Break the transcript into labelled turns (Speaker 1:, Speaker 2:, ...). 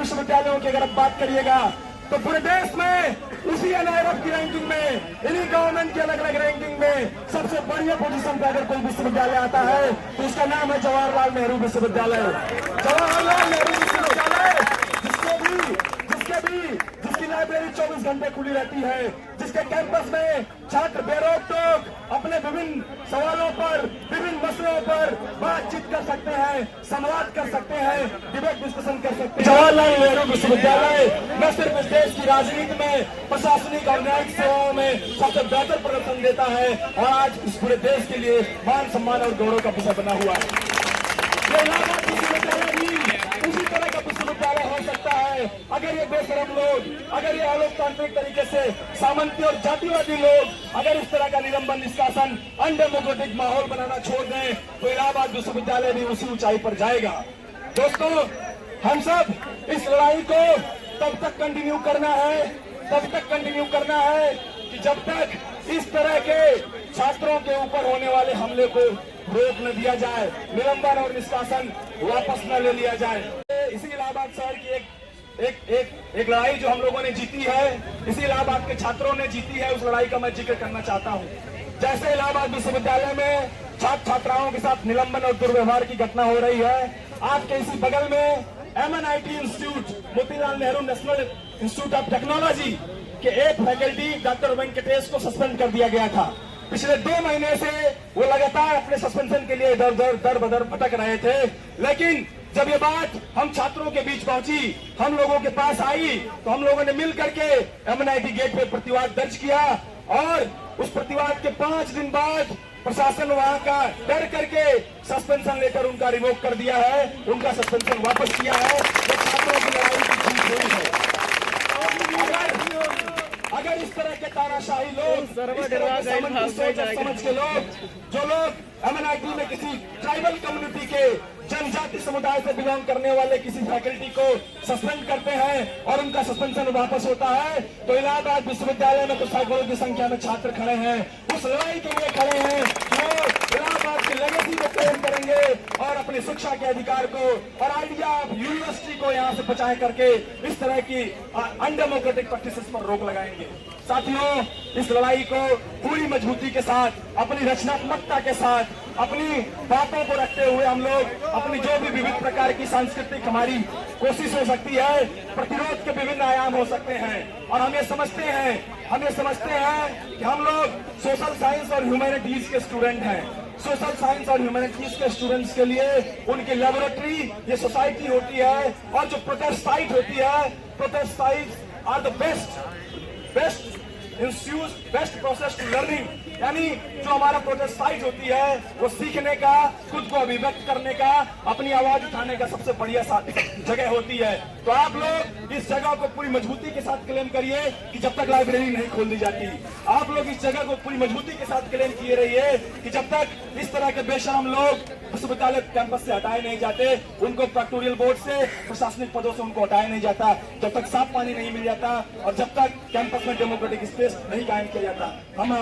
Speaker 1: विश्वविद्यालयों की अगर आप बात करिएगा तो पूरे देश में उसी एनआईआरएफ की रैंकिंग में, इन्हीं गवर्नमेंट की अलग अलग रैंकिंग में सबसे बढ़िया पोजीशन पर अगर कोई विश्वविद्यालय आता है तो उसका नाम है जवाहरलाल नेहरू विश्वविद्यालय। जवाहरलाल नेहरू विश्वविद्यालय जिसकी लाइब्रेरी 24 घंटे खुली रहती है, जिसके कैंपस में छात्र बेरोक टोक अपने विभिन्न सवालों पर, विभिन्न मसलों पर बातचीत कर सकते हैं, संवाद कर सकते हैं, डिबेट डिस्कशन कर सकते हैं। जवाहरलाल नेहरू विश्वविद्यालय न सिर्फ इस देश की राजनीति में, प्रशासनिक और न्यायिक सेवाओं में सबसे बेहतर प्रदर्शन देता है और आज इस पूरे देश के लिए मान सम्मान और गौरव का विषय बना हुआ है। इलाहाबाद विश्वविद्यालय भी उसी तरह का विश्वविद्यालय हो सकता है अगर ये बेशरम लोग, अगर ये अलोकतांत्रिक तरीके से सामंती और जातिवादी लोग अगर इस तरह का निलंबन, निष्कासन, अनडेमोक्रेटिक माहौल बनाना छोड़ दें तो इलाहाबाद विश्वविद्यालय भी उसी ऊंचाई पर जाएगा। दोस्तों, हम सब इस लड़ाई को तब तक कंटिन्यू करना है कि जब तक इस तरह के छात्रों के ऊपर होने वाले हमले को रोक न दिया जाए, निलंबन और निष्कासन वापस न ले लिया जाए। इसी इलाहाबाद शहर की एक लड़ाई जो हम लोगों ने जीती है, इसी इलाहाबाद के छात्रों ने जीती है, उस लड़ाई का मैं जिक्र करना चाहता हूँ। जैसे इलाहाबाद विश्वविद्यालय में छात्र छात्राओं के साथ निलंबन और दुर्व्यवहार की घटना हो रही है, आपके इसी बगल में MNIT institute, Motilal Nehru national institute of technology के एक फैकल्टी डॉक्टर वेंकटेश को सस्पेंड कर दिया गया था। पिछले 2 महीने से वो लगातार अपने सस्पेंशन के लिए दर बदर भटक रहे थे, लेकिन जब ये बात हम छात्रों के बीच पहुंची, हम लोगों के पास आई, तो हम लोगों ने मिल करके MNIT गेट पे प्रतिवाद दर्ज किया और उस प्रतिवाद के 5 दिन बाद प्रशासन वहां का डर करके सस्पेंशन लेकर उनका रिवोक कर दिया है, उनका सस्पेंशन वापस किया है। तो छात्रों की लड़ाई की जीत हुई है। अगर इस तरह के तानाशाही लोग, समझ के लोग, जो लोग MNIT में किसी ट्राइबल कम्युनिटी के, जनजाति समुदाय से बिलोंग करने वाले किसी फैकल्टी को सस्पेंड करते हैं और उनका सस्पेंशन वापस होता है, तो इलाहाबाद विश्वविद्यालय में तो सैकड़ों की संख्या में छात्र खड़े हैं, उस लड़ाई के लिए खड़े हैं जो इलाहाबाद की लेगेसी को क्लेम करेंगे और अपनी शिक्षा के अधिकार को और आइडिया ऑफ यूनिवर्सिटी को यहाँ से बचाए करके इस तरह की अनडेमोक्रेटिक प्रैक्टिसेस पर रोक लगाएंगे। साथियों, इस लड़ाई को पूरी मजबूती के साथ, अपनी रचनात्मकता के साथ, अपनी बातों को रखते हुए हम लोग अपनी जो भी विविध प्रकार की सांस्कृतिक हमारी कोशिश हो सकती है, प्रतिरोध के विभिन्न आयाम हो सकते हैं और हम ये समझते हैं कि हम लोग सोशल साइंस और ह्यूमैनिटीज के स्टूडेंट हैं। सोशल साइंस और ह्यूमैनिटीज के स्टूडेंट्स के लिए उनकी लेबोरेटरी ये सोसाइटी होती है और जो प्रोटेस्ट साइट होती है, protest sites are the best institute, best process to learning. यानी जो हमारा प्रोटेस्ट साइट होती है वो सीखने का, खुद को अभिव्यक्त करने का, अपनी आवाज उठाने का सबसे बढ़िया जगह होती है। तो आप लोग इस जगह को पूरी मजबूती के साथ क्लेम करिए कि जब तक लाइब्रेरी नहीं खोल दी जाती। आप लोग इस जगह को पूरी मजबूती के साथ क्लेम किए रहिए कि जब तक इस तरह के बेशरम लोग विश्वविद्यालय कैंपस से हटाए नहीं जाते, उनको प्रेक्टोरियल बोर्ड से, प्रशासनिक पदों से उनको हटाया नहीं जाता, जब तक साफ पानी नहीं मिल जाता और जब तक कैंपस में डेमोक्रेटिक स्पेस नहीं कायम किया जाता। हम